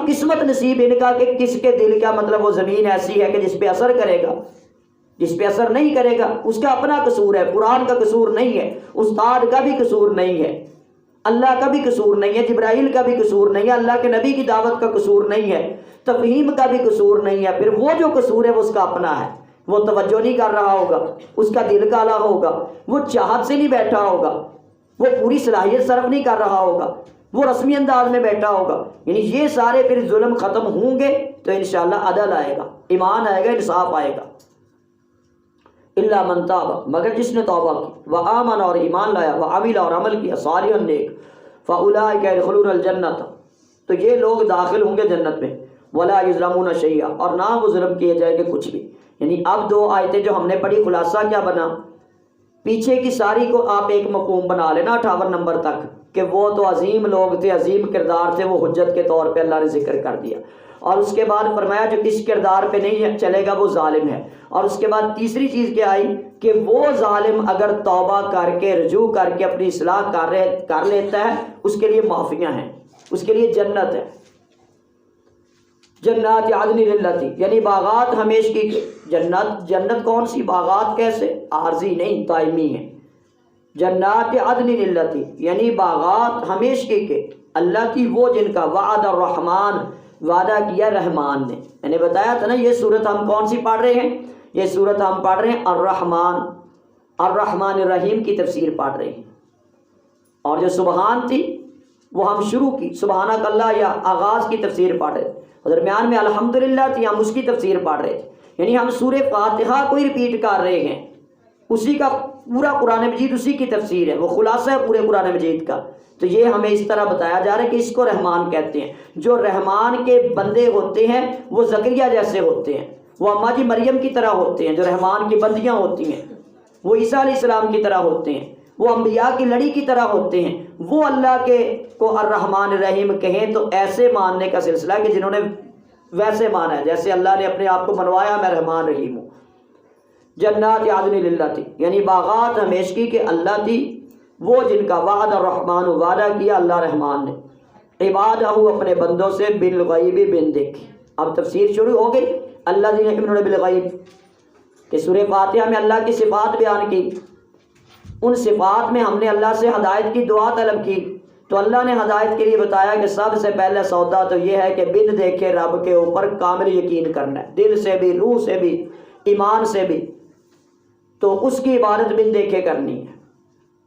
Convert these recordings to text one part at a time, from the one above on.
قسمت نصیب ان کا کہ کس کے دل کا مطلب وہ زمین ایسی ہے کہ جس پہ اثر کرے گا، جس پہ اثر نہیں کرے گا اس کا اپنا قصور ہے، قرآن کا قصور نہیں ہے، استاد کا بھی قصور نہیں ہے، اللہ کا بھی قصور نہیں ہے، جبرائیل کا بھی قصور نہیں ہے، اللہ کے نبی کی دعوت کا قصور نہیں ہے، تفہیم کا بھی قصور نہیں ہے۔ پھر وہ جو قصور ہے وہ اس کا اپنا ہے، وہ توجہ نہیں کر رہا ہوگا، اس کا دل کالا ہوگا، وہ چاہت سے نہیں بیٹھا ہوگا، وہ پوری صلاحیت صرف نہیں کر رہا ہوگا، وہ رسمی انداز میں بیٹھا ہوگا۔ یعنی یہ سارے پھر ظلم ختم ہوں گے تو انشاءاللہ عدل آئے گا، ایمان آئے گا، انصاف آئے گا۔ الا من تاب، مگر جس نے توبہ کی، وآمن اور ایمان لایا، وعمل اور عمل کیا، صالحا نیک، فاولئک یدخلون الجنۃ، تو یہ لوگ داخل ہوں گے جنت میں، ولا یظلمون شیئا، اور نہ وہ ظلم کیے جائیں گے کچھ بھی۔ یعنی اب دو آیتیں جو ہم نے پڑھی، خلاصہ کیا بنا؟ پیچھے کی ساری کو آپ ایک مفہوم بنا لینا 58 نمبر تک، کہ وہ تو عظیم لوگ تھے، عظیم کردار تھے، وہ حجت کے طور پہ اللہ نے ذکر کر دیا، اور اس کے بعد فرمایا جو اس کردار پہ نہیں چلے گا وہ ظالم ہے، اور اس کے بعد تیسری چیز کیا آئی کہ وہ ظالم اگر توبہ کر کے رجوع کر کے اپنی اصلاح کر لیتا ہے اس کے لیے معافیاں ہیں، اس کے لیے جنت ہے، جنات عدن للتی، یعنی باغات ہمیشگی کے۔ جنت کون سی؟ باغات کیسے؟ عارضی نہیں، دائمی ہیں۔ جنات عدن للتی یعنی باغات ہمیشگی کے، اللہ کی وہ جن کا وعد الرحمن، وعدہ کیا رحمان نے۔ میں نے بتایا تھا نا یہ صورت ہم کون سی پڑھ رہے ہیں؟ یہ صورت ہم پڑھ رہے ہیں الرحمن، الرحمن الرحیم کی تفسیر پڑھ رہے ہیں، اور جو سبحان تھی وہ ہم شروع کی، سبحانک اللہ یا آغاز کی تفسیر پڑھ رہے تھے، درمیان میں الحمدللہ تھی، ہم اس کی تفسیر پڑھ رہے تھے۔ یعنی ہم سورہ فاتحہ کو ہی ریپیٹ کر رہے ہیں، اسی کا پورا قرآن مجید اسی کی تفسیر ہے، وہ خلاصہ ہے پورے قرآن مجید کا۔ تو یہ ہمیں اس طرح بتایا جا رہا ہے کہ اس کو رحمان کہتے ہیں۔ جو رحمان کے بندے ہوتے ہیں وہ زکریا جیسے ہوتے ہیں، وہ اماں جی مریم کی طرح ہوتے ہیں، جو رحمان کی بندیاں ہوتی ہیں وہ عیسیٰ علیہ السلام کی طرح ہوتے ہیں، وہ انبیاء کی لڑی کی طرح ہوتے ہیں۔ وہ اللہ کے کو الرحمن الرحیم کہیں تو ایسے ماننے کا سلسلہ ہے کہ جنہوں نے ویسے مانا ہے جیسے اللہ نے اپنے آپ کو منوایا، میں رحمان رحیم ہوں۔ جنات عدن للتی یعنی باغات ہمیشگی کے اللہ تھی، وہ جن کا وعد الرحمن، وعدہ کیا اللہ رحمان نے، عبادہ اپنے بندوں سے، بالغیب بن دیکھے۔ اب تفسیر شروع ہو گئی، الذین یؤمنون بالغیب، کہ سورہ فاتحہ میں اللہ کی صفات بیان کی، ان صفات میں ہم نے اللہ سے ہدایت کی دعا طلب کی، تو اللہ نے ہدایت کے لیے بتایا کہ سب سے پہلے سودا تو یہ ہے کہ بن دیکھے رب کے اوپر کامل یقین کرنا ہے، دل سے بھی، روح سے بھی، ایمان سے بھی، تو اس کی عبادت بن دیکھے کرنی ہے۔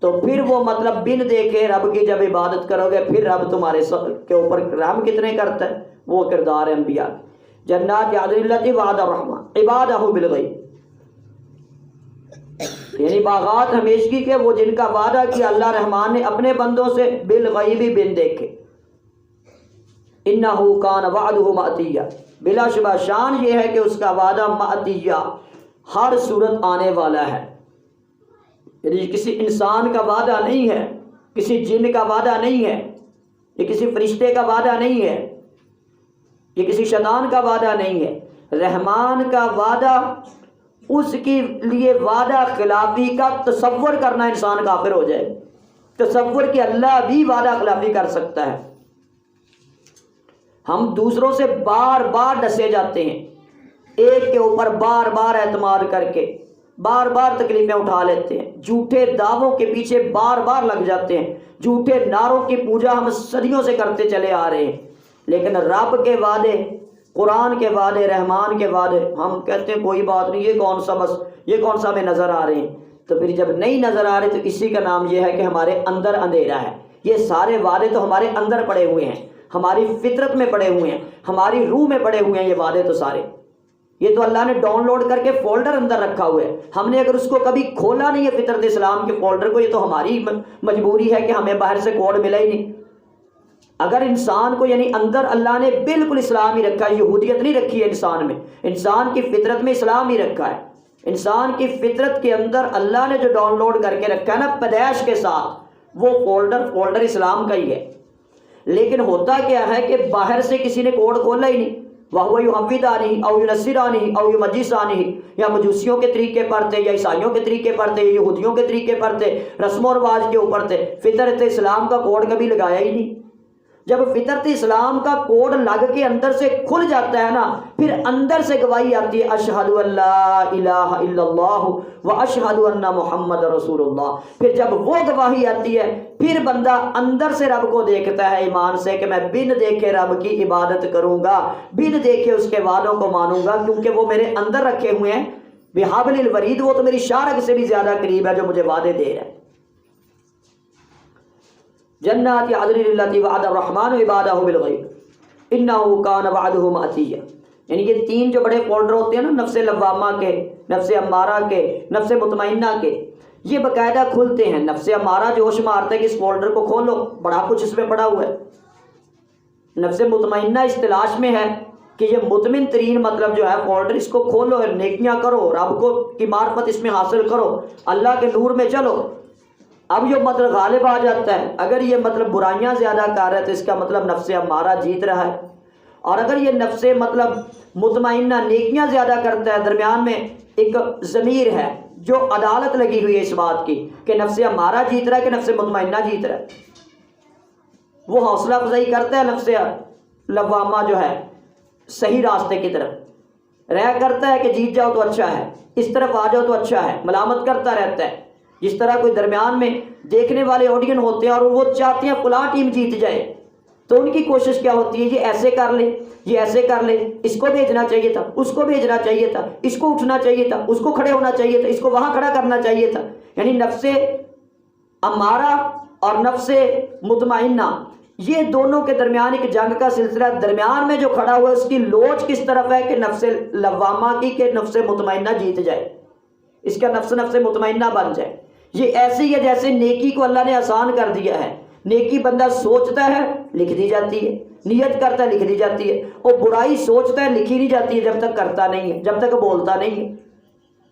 تو پھر وہ مطلب بن دیکھے رب کی جب عبادت کرو گے پھر رب تمہارے کے اوپر رحم کتنے کرتا ہے، وہ کردار ہے انبیاء۔ جنات عدن للتی وعد الرحمن عبادہ بالغیب، یعنی باغات ہمیشگی کے، وہ جن کا وعدہ کیا اللہ رحمان نے اپنے بندوں سے، بالغیبی بن دیکھے۔ انہ کان وعدہ مأتیہ، بلا شبہ شان یہ ہے کہ اس کا وعدہ مأتیہ، ہر صورت آنے والا ہے۔ یعنی کسی انسان کا وعدہ نہیں ہے، کسی جن کا وعدہ نہیں ہے، یہ کسی فرشتے کا وعدہ نہیں ہے، یہ کسی شیطان کا وعدہ نہیں ہے۔ رحمان کا وعدہ، اس کے لیے وعدہ خلافی کا تصور کرنا انسان کافر ہو جائے، تصور کہ اللہ بھی وعدہ خلافی کر سکتا ہے۔ ہم دوسروں سے بار بار ڈسے جاتے ہیں، ایک کے اوپر بار بار اعتماد کر کے بار بار تکلیفیں اٹھا لیتے ہیں، جھوٹے دعووں کے پیچھے بار بار لگ جاتے ہیں، جھوٹے نعروں کی پوجا ہم صدیوں سے کرتے چلے آ رہے ہیں، لیکن رب کے وعدے، قرآن کے وعدے، رحمان کے وعدے ہم کہتے ہیں کوئی بات نہیں، یہ کون سا بس یہ کون سا ہمیں نظر آ رہے ہیں۔ تو پھر جب نہیں نظر آ رہے تو اسی کا نام یہ ہے کہ ہمارے اندر اندھیرا ہے۔ یہ سارے وعدے تو ہمارے اندر پڑے ہوئے ہیں، ہماری فطرت میں پڑے ہوئے ہیں، ہماری روح میں پڑے ہوئے ہیں، یہ وعدے تو سارے، یہ تو اللہ نے ڈاؤن لوڈ کر کے فولڈر اندر رکھا ہوا ہے، ہم نے اگر اس کو کبھی کھولا نہیں ہے فطرت اسلام کے فولڈر کو، یہ تو ہماری مجبوری ہے کہ ہمیں باہر سے کوڈ ملا ہی نہیں۔ اگر انسان کو یعنی اندر اللہ نے بالکل اسلام ہی رکھا ہے، یہودیت نہیں رکھی ہے انسان میں، انسان کی فطرت میں اسلام ہی رکھا ہے۔ انسان کی فطرت کے اندر اللہ نے جو ڈاؤن لوڈ کر کے رکھا ہے نا پیدائش کے ساتھ، وہ فولڈر اسلام کا ہی ہے۔ لیکن ہوتا کیا ہے کہ باہر سے کسی نے کوڈ کھولا ہی نہیں، وَهُوَ يُحَوِّدَانِهِ أَوْ يُنَصِّرَانِهِ أَوْ يُمَجِّسَانِهِ، یا مجوسیوں کے طریقے پر تھے، یا عیسائیوں کے طریقے پر تھے، یا یہودیوں کے طریقے پر تھے، رسم و رواج کے اوپر تھے، فطرت اسلام کا کوڈ کبھی لگایا ہی نہیں۔ جب فطرت اسلام کا کوڈ لگ کے اندر سے کھل جاتا ہے نا، پھر اندر سے گواہی آتی ہے اشہد ان لا الہ الا اللہ و اشہد ان محمد رسول اللہ۔ پھر جب وہ گواہی آتی ہے پھر بندہ اندر سے رب کو دیکھتا ہے ایمان سے کہ میں بن دیکھے رب کی عبادت کروں گا، بن دیکھے اس کے وعدوں کو مانوں گا، کیونکہ وہ میرے اندر رکھے ہوئے ہیں بحبل الورید، وہ تو میری شارک سے بھی زیادہ قریب ہے جو مجھے وعدے دے رہا ہے۔ جنات عدن التی وعد الرحمن عبادہ بالغیب انہ کان وعدہ مأتیہ۔ یعنی یہ تین جو بڑے فولڈر ہوتے ہیں نا، نفس لوامہ کے، نفس امارہ کے، نفس مطمئنہ کے، یہ باقاعدہ کھلتے ہیں۔ نفس امارہ جوش مارتا ہے کہ اس فولڈر کو کھولو، بڑا کچھ اس میں پڑا ہوا ہے۔ نفس مطمئنہ اس تلاش میں ہے کہ یہ مطمئن ترین مطلب جو ہے فولڈر، اس کو کھولو، نیکیاں کرو، رب کو کی معرفت اس میں حاصل کرو، اللہ کے نور میں چلو۔ اب جو مطلب غالب آ جاتا ہے، اگر یہ مطلب برائیاں زیادہ کر رہا ہے تو اس کا مطلب نفس امارہ جیت رہا ہے، اور اگر یہ نفس مطلب مطمئنہ نیکیاں زیادہ کرتا ہے، درمیان میں ایک ضمیر ہے جو عدالت لگی ہوئی ہے اس بات کی کہ نفس امارہ جیت رہا ہے کہ نفس مطمئنہ جیت رہا ہے، وہ حوصلہ افزائی کرتا ہے نفس لوامہ جو ہے صحیح راستے کی طرف، رہ کرتا ہے کہ جیت جاؤ تو اچھا ہے، اس طرف آ جاؤ تو اچھا ہے، ملامت کرتا رہتا ہے۔ جس طرح کوئی درمیان میں دیکھنے والے آڈین ہوتے ہیں اور وہ چاہتے ہیں فلاں ٹیم جیت جائے، تو ان کی کوشش کیا ہوتی ہے، یہ ایسے کر لے، یہ ایسے کر لے، اس کو بھیجنا چاہیے تھا، اس کو بھیجنا چاہیے تھا، اس کو اٹھنا چاہیے تھا، اس کو کھڑے ہونا چاہیے تھا، اس کو وہاں کھڑا کرنا چاہیے تھا۔ یعنی نفس امارہ اور نفس مطمئنہ، یہ دونوں کے درمیان ایک جنگ کا سلسلہ، درمیان میں جو کھڑا ہوا ہے اس کی لوچ کس طرف ہے کہ نفس لوامہ کی، کہ نفس مطمئنہ جیت جائے، اس کا نفس مطمئنہ بن جائے۔ یہ ایسے ہی ہے جیسے نیکی کو اللہ نے آسان کر دیا ہے، نیکی بندہ سوچتا ہے لکھ دی جاتی ہے، نیت کرتا ہے لکھ دی جاتی ہے، اور برائی سوچتا ہے لکھی نہیں جاتی ہے جب تک کرتا نہیں ہے، جب تک بولتا نہیں ہے۔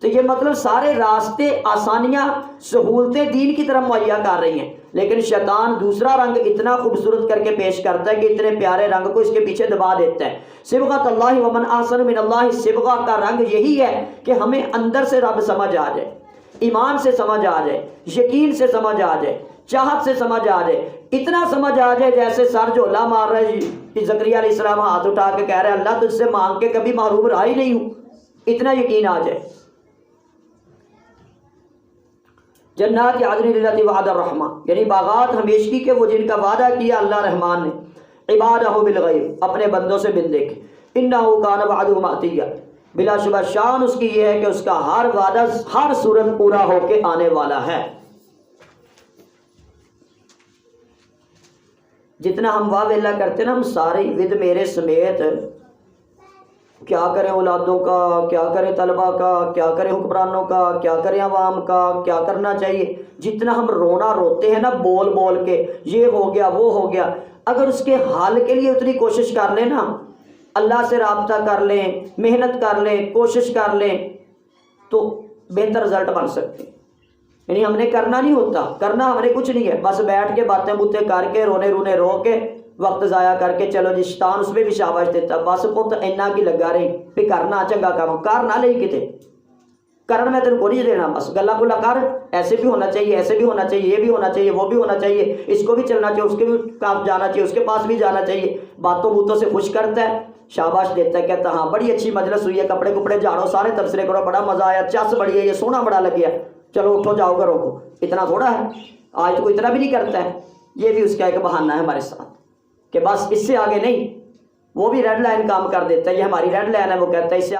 تو یہ مطلب سارے راستے، آسانیاں، سہولتیں دین کی طرف مہیا کر رہی ہیں، لیکن شیطان دوسرا رنگ اتنا خوبصورت کر کے پیش کرتا ہے کہ اتنے پیارے رنگ کو اس کے پیچھے دبا دیتا ہے۔ صبغۃ اللہ ومن احسن من اللہ، صبغہ کا رنگ یہی ہے کہ ہمیں اندر سے رب سمجھ آ جائے، ایمان سے سمجھ آ جائے، یقین سے سمجھ آ جائے، چاہت سے سمجھ آ جائے، اتنا سمجھ آ جائے جیسے سر جھولا مار رہا ہے زکریا علیہ السلام، ہاتھ اٹھا کے کہہ رہے اللہ تجھ سے مانگ کے کبھی محروم رہا ہی نہیں ہوں، اتنا یقین آ جائے۔ جنات عدن التی وعد الرحمن، یعنی باغات ہمیشگی کے، وہ جن کا وعدہ کیا اللہ رحمان نے، عبادہ بالغیب، اپنے بندوں سے بن دیکھے، انہ کان وعدہ مأتیہ، بلا شبہ شان اس کی یہ ہے کہ اس کا ہر وعدہ ہر صورت پورا ہو کے آنے والا ہے۔ جتنا ہم واہ ویلا کرتے نا، ہم سارے ود میرے سمیت، کیا کریں اولادوں کا، کیا کریں طلبہ کا، کیا کریں حکمرانوں کا، کیا کریں عوام کا، کیا کرنا چاہیے، جتنا ہم رونا روتے ہیں نا بول بول کے، یہ ہو گیا وہ ہو گیا، اگر اس کے حل کے لیے اتنی کوشش کر لیں نا، اللہ سے رابطہ کر لیں، محنت کر لیں، کوشش کر لیں، تو بہتر رزلٹ بن سکتے ہیں۔ یعنی ہم نے کرنا نہیں ہوتا، کرنا ہم نے کچھ نہیں ہے، بس بیٹھ کے باتیں بوتے کر کے رونے رونے رو کے وقت ضائع کر کے چلو جی، شیطان اس میں بھی شاباش دیتا، بس پت اینا کی لگا رہی پہ کرنا چنگا کام، کر نہ لئی کتے کرن میں تین کو نہیں دینا، بس گلا گلا کر، ایسے بھی ہونا چاہیے، ایسے بھی ہونا چاہیے، یہ بھی ہونا چاہیے، وہ بھی ہونا چاہیے، اس کو بھی چلنا چاہیے، اس کے بھی کام جانا چاہیے، اس کے پاس بھی جانا چاہیے، باتوں بوتوں سے خوش کرتا ہے، شاباش دیتا ہے، کہتا ہاں بڑی اچھی مجلس ہوئی ہے، کپڑے کپڑے جھاڑو، سارے تبصرے کرو، بڑا مزہ آیا، چس بڑی ہے، یہ سونا بڑا لگ گیا، چلو اٹھو جاؤ گھروں کو، اتنا تھوڑا ہے، آج تو کوئی اتنا بھی نہیں کرتا ہے۔ یہ بھی اس کا ایک بہانہ ہے ہمارے ساتھ کہ بس اس سے آگے نہیں، وہ بھی ریڈ لائن کام کر دیتا ہے، یہ ہماری ریڈ لائن ہے، وہ کہتا ہے اس سے